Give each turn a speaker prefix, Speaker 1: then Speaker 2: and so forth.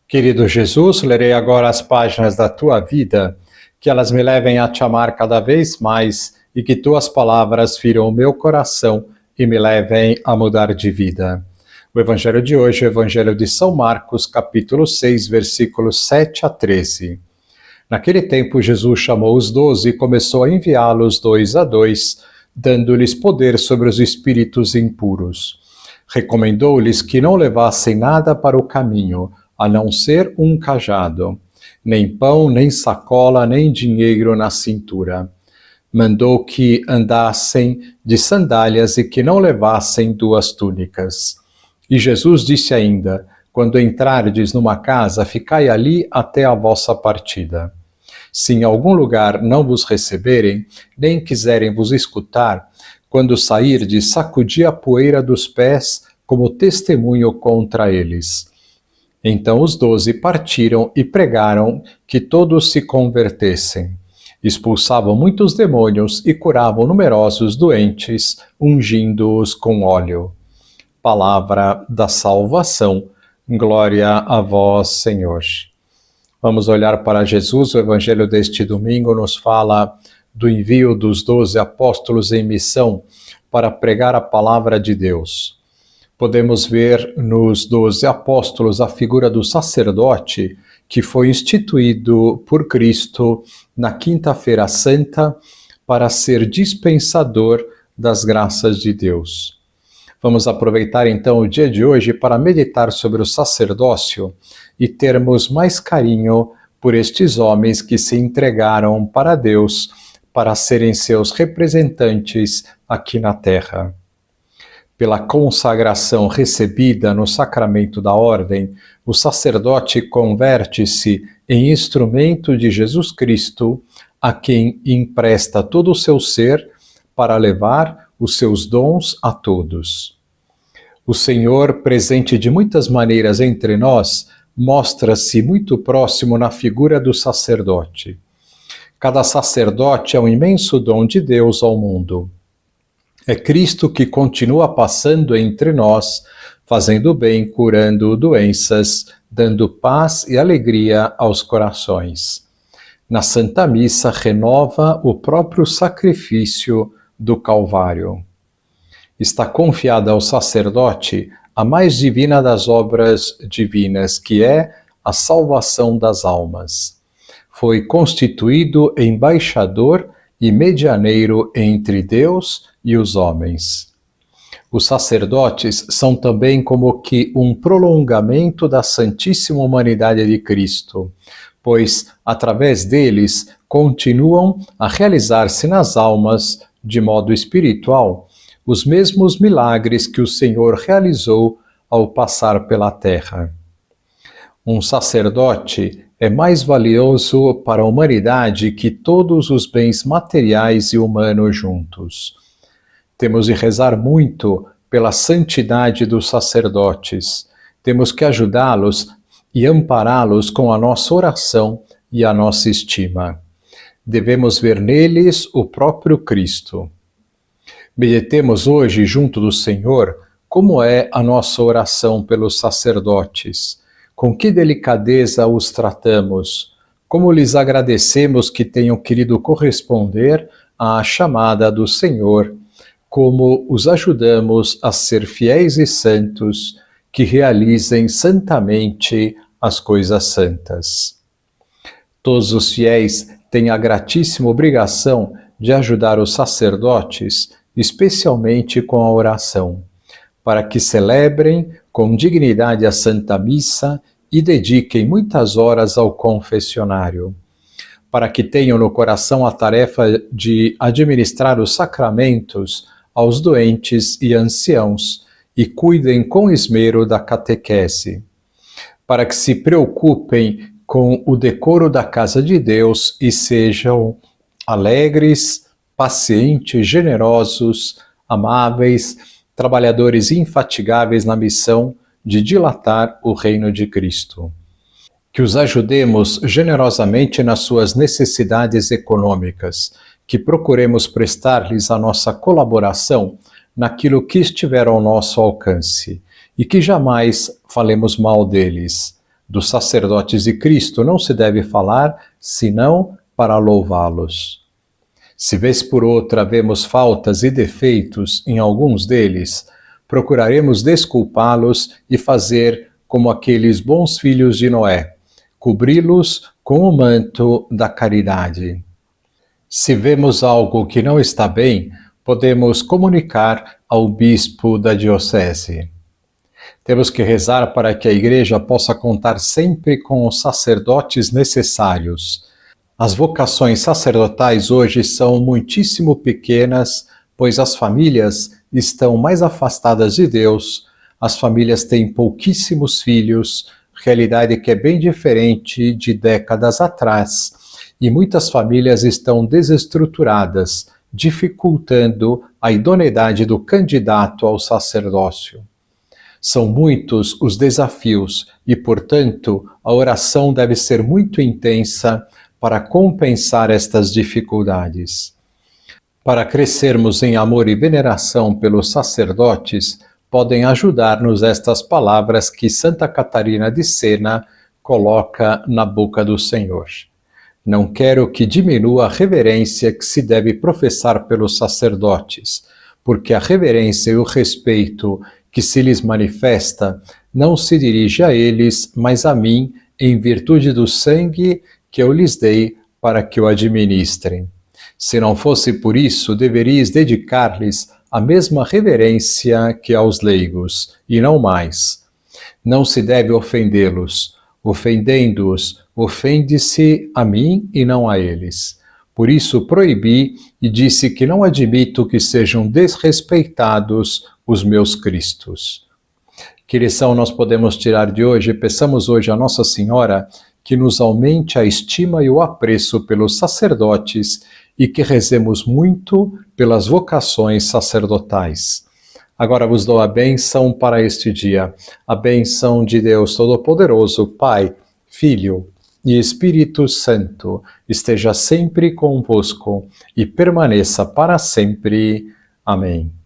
Speaker 1: Querido Jesus, lerei agora as páginas da tua vida, que elas me levem a te amar cada vez mais e que tuas palavras firam o meu coração e me levem a mudar de vida. O evangelho de hoje é o evangelho de São Marcos, capítulo 6, versículos 7 a 13. Naquele tempo, Jesus chamou os 12 e começou a enviá-los 2 a 2, dando-lhes poder sobre os espíritos impuros. Recomendou-lhes que não levassem nada para o caminho, a não ser um cajado, nem pão, nem sacola, nem dinheiro na cintura. Mandou que andassem de sandálias e que não levassem 2 túnicas. E Jesus disse ainda: quando entrardes numa casa, ficai ali até a vossa partida. Se em algum lugar não vos receberem, nem quiserem vos escutar, quando sairdes, sacudi a poeira dos pés como testemunho contra eles. Então os 12 partiram e pregaram que todos se convertessem. Expulsavam muitos demônios e curavam numerosos doentes, ungindo-os com óleo. Palavra da salvação. Glória a vós, Senhor. Vamos olhar para Jesus. O evangelho deste domingo nos fala do envio dos 12 apóstolos em missão para pregar a palavra de Deus. Podemos ver nos 12 apóstolos a figura do sacerdote que foi instituído por Cristo na Quinta-feira Santa para ser dispensador das graças de Deus. Vamos aproveitar então o dia de hoje para meditar sobre o sacerdócio e termos mais carinho por estes homens que se entregaram para Deus para serem seus representantes aqui na terra. Pela consagração recebida no sacramento da ordem, o sacerdote converte-se em instrumento de Jesus Cristo, a quem empresta todo o seu ser para levar os seus dons a todos. O Senhor, presente de muitas maneiras entre nós, mostra-se muito próximo na figura do sacerdote. Cada sacerdote é um imenso dom de Deus ao mundo. É Cristo que continua passando entre nós, fazendo bem, curando doenças, dando paz e alegria aos corações. Na Santa Missa renova o próprio sacrifício do Calvário. Está confiada ao sacerdote a mais divina das obras divinas, que é a salvação das almas. Foi constituído embaixador e medianeiro entre Deus e os homens. Os sacerdotes são também como que um prolongamento da Santíssima Humanidade de Cristo, pois, através deles, continuam a realizar-se nas almas, de modo espiritual, os mesmos milagres que o Senhor realizou ao passar pela terra. Um sacerdote é mais valioso para a humanidade que todos os bens materiais e humanos juntos. Temos de rezar muito pela santidade dos sacerdotes. Temos que ajudá-los e ampará-los com a nossa oração e a nossa estima. Devemos ver neles o próprio Cristo. Meditemos hoje, junto do Senhor, como é a nossa oração pelos sacerdotes. Com que delicadeza os tratamos, como lhes agradecemos que tenham querido corresponder à chamada do Senhor, como os ajudamos a ser fiéis e santos, que realizem santamente as coisas santas. Todos os fiéis têm a gratíssima obrigação de ajudar os sacerdotes, especialmente com a oração, para que celebrem com dignidade a Santa Missa e dediquem muitas horas ao confessionário, para que tenham no coração a tarefa de administrar os sacramentos aos doentes e anciãos e cuidem com esmero da catequese, para que se preocupem com o decoro da casa de Deus e sejam alegres, pacientes, generosos, amáveis, trabalhadores infatigáveis na missão de dilatar o reino de Cristo. Que os ajudemos generosamente nas suas necessidades econômicas, que procuremos prestar-lhes a nossa colaboração naquilo que estiver ao nosso alcance, e que jamais falemos mal deles, Dos sacerdotes de Cristo não se deve falar, senão para louvá-los. Se vez por outra vemos faltas e defeitos em alguns deles, procuraremos desculpá-los e fazer como aqueles bons filhos de Noé, cobri-los com o manto da caridade. Se vemos algo que não está bem, podemos comunicar ao bispo da diocese. Temos que rezar para que a Igreja possa contar sempre com os sacerdotes necessários. As vocações sacerdotais hoje são muitíssimo pequenas, pois as famílias estão mais afastadas de Deus, as famílias têm pouquíssimos filhos, realidade que é bem diferente de décadas atrás, e muitas famílias estão desestruturadas, dificultando a idoneidade do candidato ao sacerdócio. São muitos os desafios e, portanto, a oração deve ser muito intensa para compensar estas dificuldades. Para crescermos em amor e veneração pelos sacerdotes, podem ajudar-nos estas palavras que Santa Catarina de Sena coloca na boca do Senhor. Não quero que diminua a reverência que se deve professar pelos sacerdotes, porque a reverência e o respeito que se lhes manifesta não se dirige a eles, mas a mim, em virtude do sangue que eu lhes dei para que o administrem. Se não fosse por isso, deveríeis dedicar-lhes a mesma reverência que aos leigos, e não mais. Não se deve ofendê-los. Ofendendo-os, ofende-se a mim e não a eles. Por isso proibi e disse que não admito que sejam desrespeitados os meus cristos. Que lição nós podemos tirar de hoje? Peçamos hoje a Nossa Senhora que nos aumente a estima e o apreço pelos sacerdotes e que rezemos muito pelas vocações sacerdotais. Agora vos dou a bênção para este dia, a bênção de Deus Todo-Poderoso, Pai, Filho e Espírito Santo, esteja sempre convosco e permaneça para sempre. Amém.